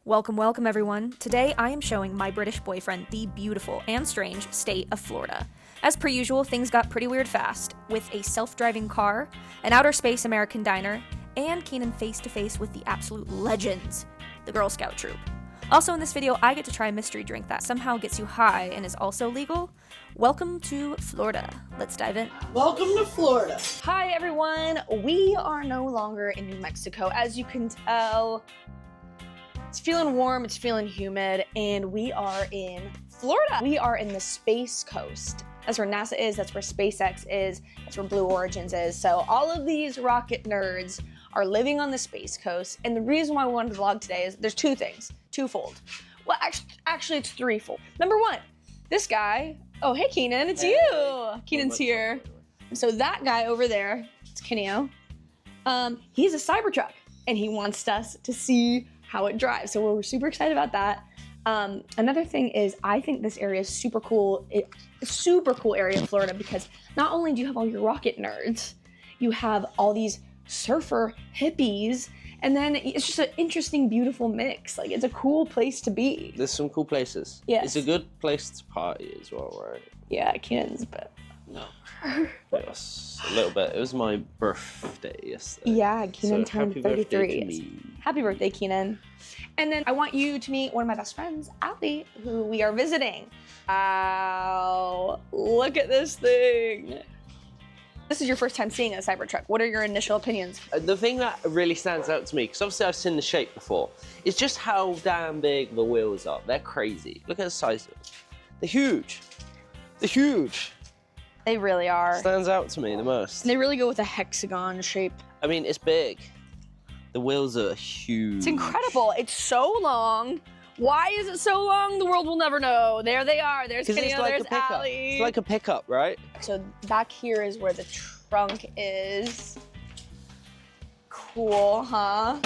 Welcome, welcome everyone. Today I am showing my British boyfriend the beautiful and strange state of Florida. As per usual, things got pretty weird fast, with a self-driving car, an outer space American diner, and Keenan face-to-face with the absolute legends, the Girl Scout troop. Also in this video, I get to try a mystery drink that somehow gets you high and is also legal. Welcome to Florida. Let's dive in. Welcome to Florida. Hi everyone, we are no longer in New Mexico. As you can tell, it's feeling warm, it's feeling humid, and we are in Florida. We are in the Space Coast. That's where NASA is, that's where SpaceX is, that's where Blue Origins is. So all of these rocket nerds are living on the Space Coast. And the reason why I wanted to vlog today is there's two things, twofold. Well, actually it's threefold. Number one, this guy, oh, hey Keenan, it's you. Keenan's here. So that guy over there, it's Kenio, he's a Cybertruck and he wants us to see how it drives. So we're super excited about that. Another thing is I think this area is super cool. It's a super cool area in Florida because not only do you have all your rocket nerds, you have all these surfer hippies, and then it's just an interesting, beautiful mix. Like, it's a cool place to be. There's some cool places. Yes. It's a good place to party as well, right? Yeah, Keenan's, but no. Yes, a little bit. It was my birthday yesterday. Yeah, Keenan turned happy 33. birthday to me. Happy birthday, Keenan. And then I want you to meet one of my best friends, Allie, who we are visiting. Wow, look at this thing. This is your first time seeing a Cybertruck. What are your initial opinions? The thing that really stands out to me, because obviously I've seen the shape before, is just how damn big the wheels are. They're crazy. Look at the size of them. They're huge. They're huge. They really are. Stands out to me the most. And they really go with a hexagon shape. I mean, it's big. The wheels are huge. It's incredible. It's so long. Why is it so long? The world will never know. There they are. There's Kenio, there's Allie. It's like a pickup, right? So back here is where the trunk is. Cool, huh?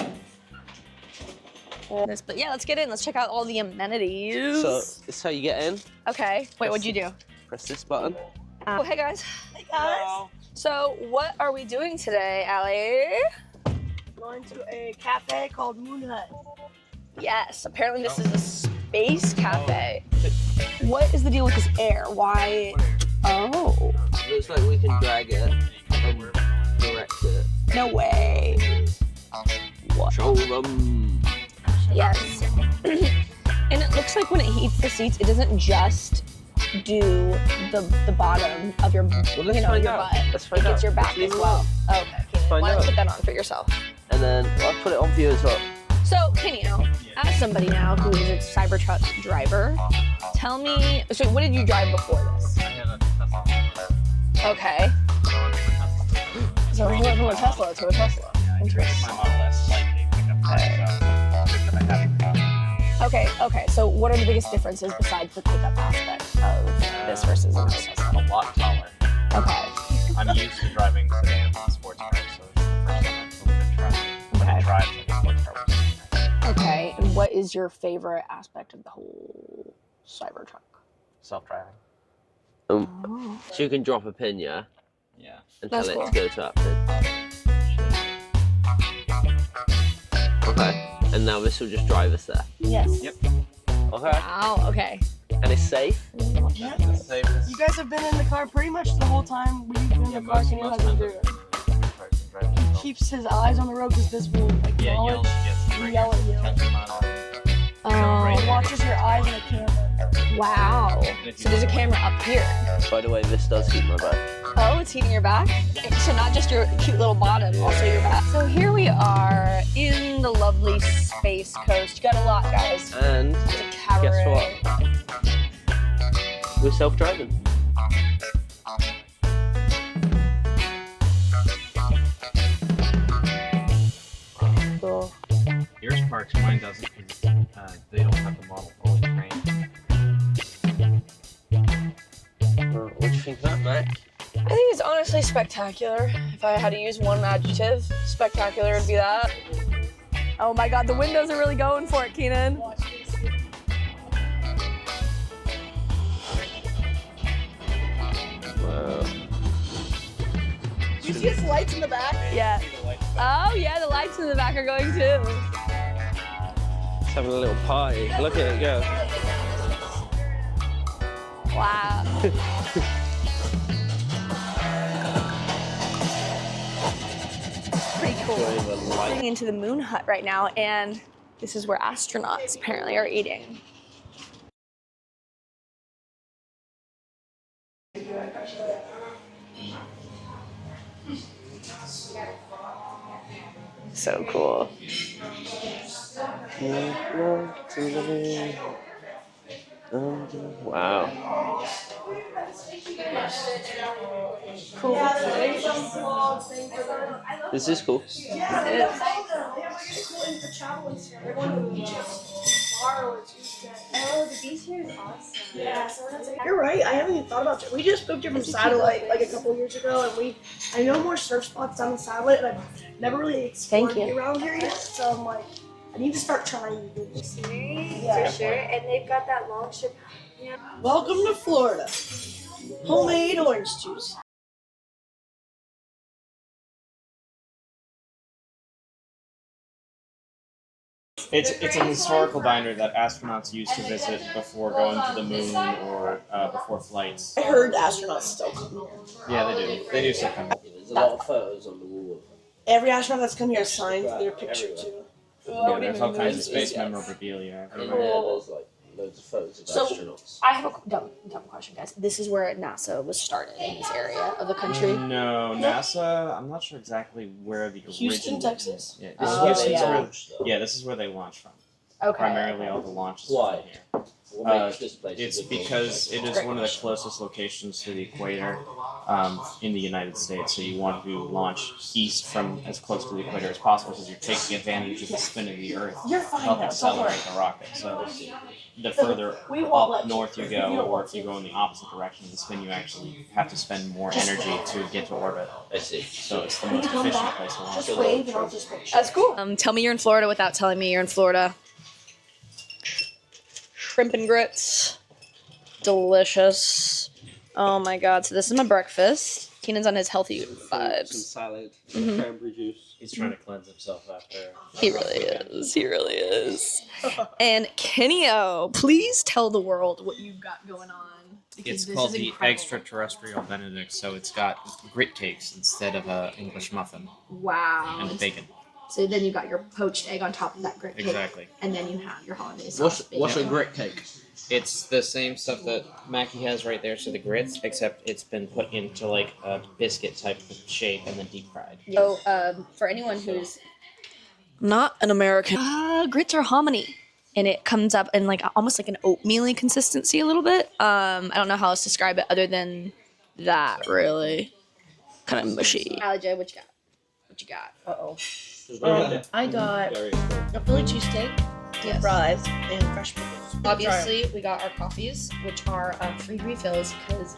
But yeah, let's get in. Let's check out all the amenities. So this is how you get in. Okay. Wait, what'd you do? Press this button. Oh, hey guys. Hey guys. Hello. So what are we doing today, Allie? Going to a cafe called Moon Hut. Yes, apparently this is a space cafe. What is the deal with this air? Why? Oh. Looks like we can drag it and direct it. No way. What? Show them. Yes. And it looks like when it heats the seats, it doesn't just do the bottom of your, Let's your find butt. out. Let's find it gets out. your back Let's as well. Okay, Keenan, find why don't you out. put that on for yourself? And then I'll put it on for you as well. So, Kenio, as somebody now who is a Cybertruck driver, tell me, so what did you drive before this? I had a Tesla. Okay. So you went from a Tesla to a Tesla. Interesting. My Model S slightly pickup truck, so I had Okay, so what are the biggest differences besides the pickup aspect of this versus a Tesla? a lot taller. Okay. I'm used to driving sedans and sports cars, so this is the first time I've moved a truck. But it drives like a sports car, which is nice. Okay, and what is your favorite aspect of the whole Cybertruck? Self-driving. Oh. So you can drop a pin, yeah? Yeah. And That's tell it cool. to go to that pin. Okay. And now this will just drive us there. Yes. Yep. Okay. Wow, okay. And it's safe? Yeah. The safest. You guys have been in the car pretty much the whole time we've been in the car. Kenio most hasn't times driven. He keeps his eyes on the road because this will like Yeah, knowledge. yells, yes, You yell at you. attention monitor. Oh, Watches your eyes on the camera. wow. So there's a camera up here. By the way, this does heat my back. Oh, it's heating your back? So not just your cute little bottom, also your back. So here we are in the lovely Space Coast. You got a lot, guys. And It's a cabaret. guess what? We're self-driving. Cool. Yours parks, mine doesn't, because they don't have the model fully trained. What do you think of that, Mac? I think it's honestly spectacular. If I had to use one adjective, spectacular would be that. Oh my god, the windows are really going for it, Keenan. Wow. You see his lights in the back? Yeah. Oh yeah, the lights in the back are going too. having a little party. Look at it go. Wow. Pretty cool. We're getting into the moon hut right now, and this is where astronauts apparently are eating. So cool. Wow. Cool. This is cool. Oh, the beach here is awesome. Yeah, so that's like, you're right. I haven't even thought about it. We just booked it from satellite like a couple years ago, and I know more surf spots on the satellite, and I've never really explored around here yet. So I'm like, I need to start trying to do this. For sure, and they've got that long strip. Yeah. Welcome to Florida. Homemade orange juice. It's an historical diner that astronauts used to visit before going to the moon or before flights. I heard astronauts still come here. Yeah, they do. They do still come. There's a lot of photos on the wall. Every astronaut that's come here signed their picture too. Yeah, there's all kinds of space memorabilia. And there's like loads of photos of astronauts. I have a dumb question, guys. This is where NASA was started, in this area of the country. No, NASA. I'm not sure exactly where the Houston, Texas. Yeah, this is where they launched from. Okay. Primarily, all the launches Why? from here. What makes this place It's a good because place? it is one of the closest locations to the equator in the United States. So you want to launch east from as close to the equator as possible, because you're taking advantage of the spin of the Earth to help accelerate the rocket. So the further up north you go, or if you go in the opposite direction of the spin, you actually have to spend more energy to get to orbit. I see. So it's the most efficient place to launch. Just wave and I'll just make sure. That's cool. Tell me you're in Florida without telling me you're in Florida. Shrimp and grits. Delicious. Oh my god. So this is my breakfast. Keenan's on his healthy Some vibes. salad, cranberry juice. He's trying to cleanse himself after. He really is. He really is. And Kenio, please tell the world what you've got going on. Because It's this called is the incredible. extraterrestrial Benedict, so it's got grit cakes instead of a English muffin Wow. and bacon. So then you got your poached egg on top of that grit cake. Exactly. And then you have your holiday sauce. What's a grit cake? It's the same stuff that Mackie has right there, so the grits, except it's been put into like a biscuit type of shape and then deep fried. So, for anyone who's not an American, grits are hominy, and it comes up in like almost like an oatmeal-y consistency a little bit. I don't know how else to describe it other than that, really. Kind of mushy. J, what you got? What you got? Uh-oh. I got a Philly cheesesteak, Yes. fries, and fresh pickles. Obviously, we got our coffees, which are free refills because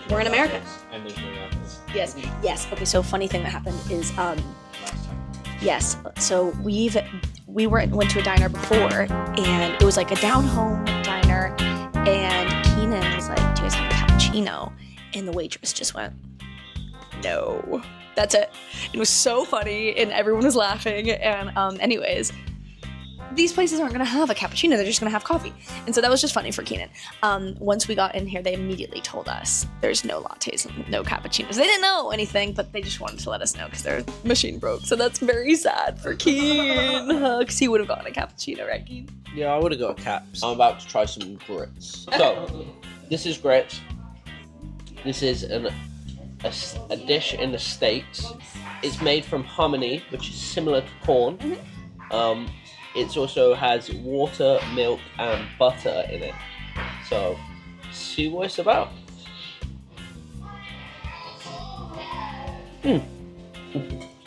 we're in America. And there's no apples. Yes. Yes. Okay. So funny thing that happened is Last time. yes. So we went to a diner before, and it was like a down home diner, and Keenan was like, "Do you guys have a cappuccino?" And the waitress just went, "No." That's it. It was so funny, and everyone was laughing. And anyways, these places aren't gonna have a cappuccino; they're just gonna have coffee. And so that was just funny for Keenan. Once we got in here, they immediately told us there's no lattes and no cappuccinos. They didn't know anything, but they just wanted to let us know because their machine broke. So that's very sad for Keen, because he would have gotten a cappuccino, right, Keen? Yeah, I would have got a caps. I'm about to try some grits. So, this is grits. This is a dish in the States. It's made from hominy, which is similar to corn. It also has water, milk, and butter in it. So, see what it's about.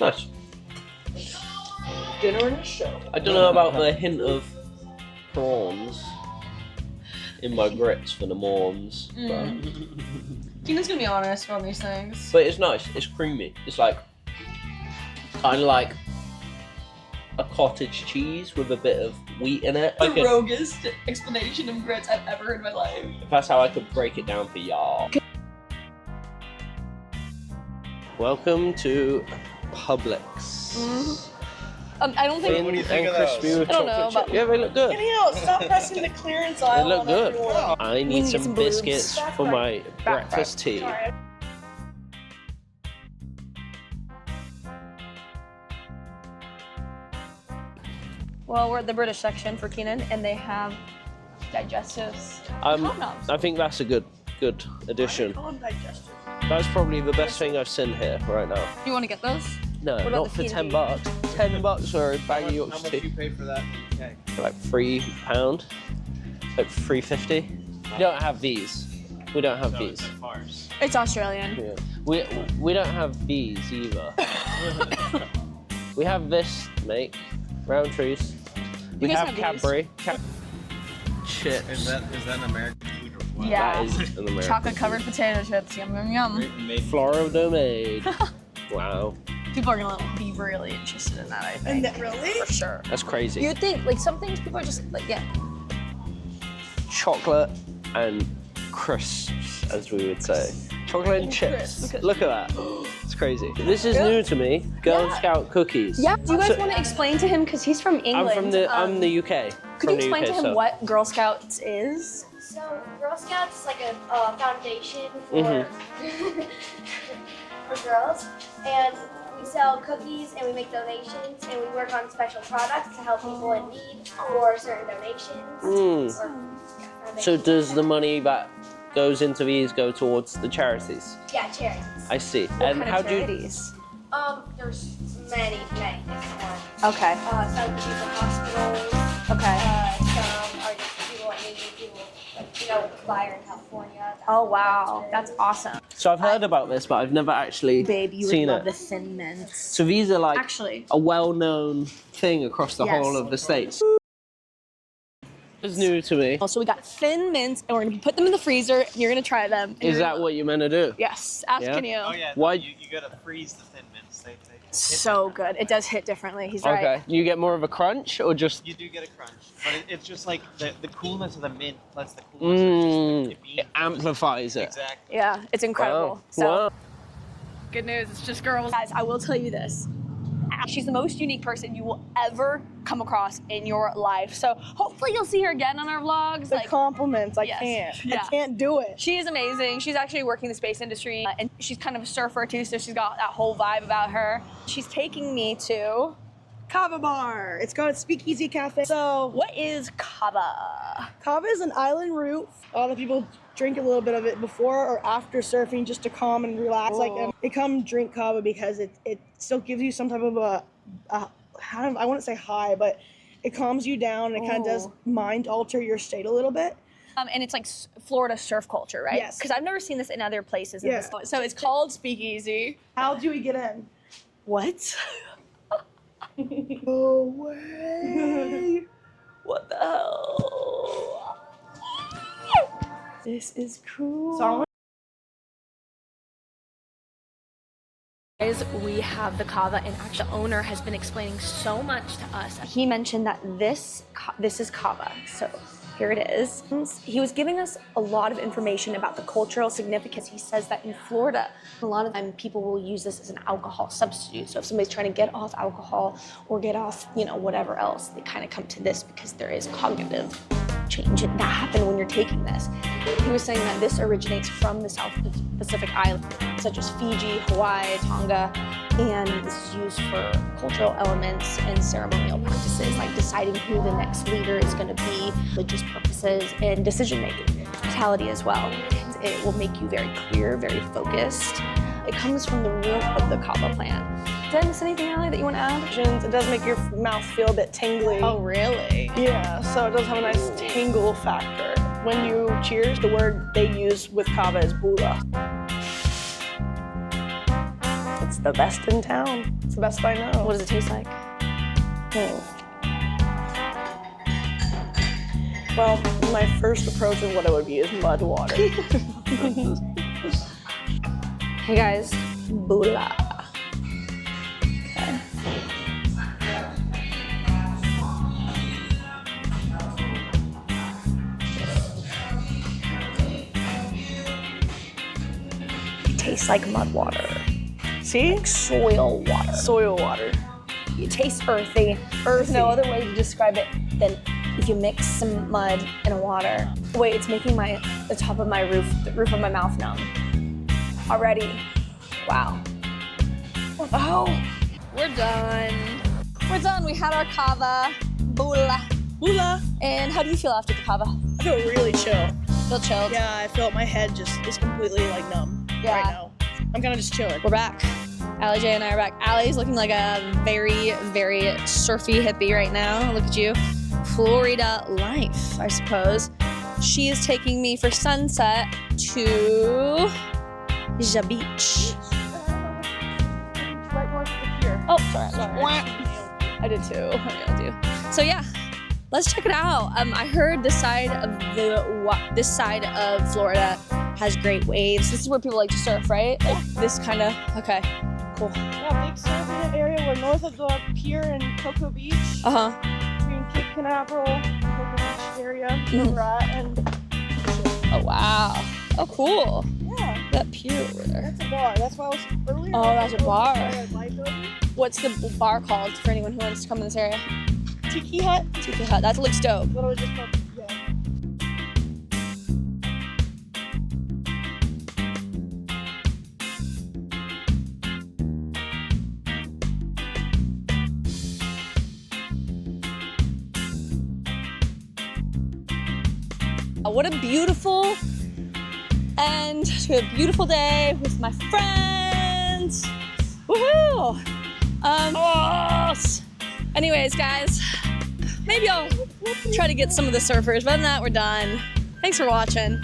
Nice. Dinner and a show. I don't know about the hint of prawns in my grits for the morns, Keenan's gonna be honest on these things. but it's nice. It's creamy. It's like kind of like a cottage cheese with a bit of wheat in it. The Like roguest explanation of grits I've ever heard in my life. that's how I could break it down for y'all. Welcome to Publix. I don't think. Thin and crispy with I don't know, chocolate but- chip. Yeah, they look good. Stop pressing the clearance They aisle look on good. everyone. I need need some some boobs. biscuits for my breakfast tea. Well, we're at the British section for Keenan, and they have digestives. Hobnobs. I think that's a good addition. That's probably the best thing I've seen here right now. You want to get those? No, about not the for Keenan? $10. $10 for a bag of Yorkshire tea. pay for that in the UK? Like £3, like $3.50. We don't have these. We don't have these. Farce. It's Australian. Yeah. We don't have these either. We have this, mate. Round trees. We guys have have these? Cadbury. Chips. Is that an American food or what? Yeah. That is an American. Chocolate covered potato chips. Yum yum yum. Made Florida made. Wow. People are gonna be really interested in that, I think. Really? For sure. That's crazy. You'd think, like, some things people are just like, yeah. Chocolate and crisps, as we would say. Chocolate and chips. Look at that. It's crazy. This is new to me. Girl Scout cookies. Yeah. Do you guys So- want to explain to him, because he's from England? I'm the UK. Could you explain to him what Girl Scouts is? So Girl Scouts is like a foundation for Mm-hmm. for girls, and we sell cookies and we make donations and we work on special products to help people in need for certain donations. Or, So does the money that goes into these go towards the charities? yeah, charities. I see. What And kind how of do you? charities? There's many different ones. Okay. Some could be for hospitals. Okay. Some are just people like needy people, like with the fire in California. Oh wow, that's awesome. So I've heard about this, but I've never actually Babe, you would seen love it. the Thin Mints. So these are like Actually. a well-known thing across the Yes. whole of the States. It's new to me. So we got Thin Mints, and we're gonna put them in the freezer, and you're gonna try them. and Is you're that gonna- what you're meant to do? Yes, asking you. Oh yeah. Why- You gotta freeze the Thin Mints. They So good. It does hit differently. He's right. Okay. You get more of a crunch, or just? You do get a crunch, but it's just like the coolness of the mint plus the coolness of just It it being amplifies it. exactly. Yeah, it's incredible. Wow. So Wow. good news. It's just girls. Guys, I will tell you this. She's the most unique person you will ever come across in your life. So hopefully you'll see her again on our vlogs. The compliments, I Yes. can't. Yeah. I can't do it. She is amazing. She's actually working the space industry, and she's kind of a surfer too, so she's got that whole vibe about her. She's taking me to... Kava bar. It's got a speakeasy cafe. So What is Kava? Kava is an island root. A lot of people drink a little bit of it before or after surfing just to calm and relax. They come drink Kava because it still gives you some type of I wouldn't say high, but it calms you down and it kind of does mind alter your state a little bit. And it's like Florida surf culture, right? Yes. Because I've never seen this in other places. Yeah. So it's called Speakeasy. How do we get in? What? No way. What the hell? This is cool. So I want Guys, we have the Kava, and actually the owner has been explaining so much to us. He mentioned that this is Kava, so here it is. He was giving us a lot of information about the cultural significance. He says that in Florida, a lot of time people will use this as an alcohol substitute. So if somebody's trying to get off alcohol or get off, whatever else, they kind of come to this because there is cognitive change that happen when you're taking this. He was saying that this originates from the South Pacific islands, such as Fiji, Hawaii, Tonga, and this is used for cultural elements and ceremonial practices, like deciding who the next leader is going to be, religious purposes, and decision-making, mentality as well. It will make you very clear, very focused. It comes from the root of the Kava plant. Did I miss anything, Allie, that you want to add? it does make your mouth feel a bit tingly. Oh, really? Yeah, so it does have a nice tingle factor. When you cheers, the word they use with Kava is bula. It's the best in town. It's the best I know. What does it taste like? Well, my first approach of what it would be is mud water. Hey guys, bula. Tastes like mud water. See? Soil water. Soil water. It tastes earthy. There's no other way to describe it than if you mix some mud and water. Wait, it's making the top of my the roof of my mouth numb. Already. Wow. Oh, we're done. We're done. We had our Kava. Bula. And how do you feel after the Kava? I feel really chill. Feel chilled? Yeah, I feel my head just is completely like numb right now. I'm kind of just chilling. We're back. Allie J and I are back. Allie's looking like a very, very surfy hippie right now. Look at you. Florida life, I suppose. She is taking me for sunset to the beach. Right north of the pier. Oh, sorry. I did too. I nailed you. So yeah, let's check it out. I heard this side of Florida has great waves. This is where people like to surf, right? Like this kind of. Okay, cool. Yeah, big surfing area. We're north of the pier in Cocoa Beach. Between Cape Canaveral, Cocoa Beach area, where we're at, and. Oh wow. Oh cool. Yeah. That pier over there. That's a bar. That's why I was earlier. Oh, that's a bar. Liability. What's the bar called for anyone who wants to come in this area? Tiki Hut. Tiki Hut. That looks dope. Literally just called Tiki Hut. What a beautiful end to a beautiful day with my friends. Woohoo! Anyways, guys, maybe I'll try to get some of the surfers, but other than that, we're done. Thanks for watching.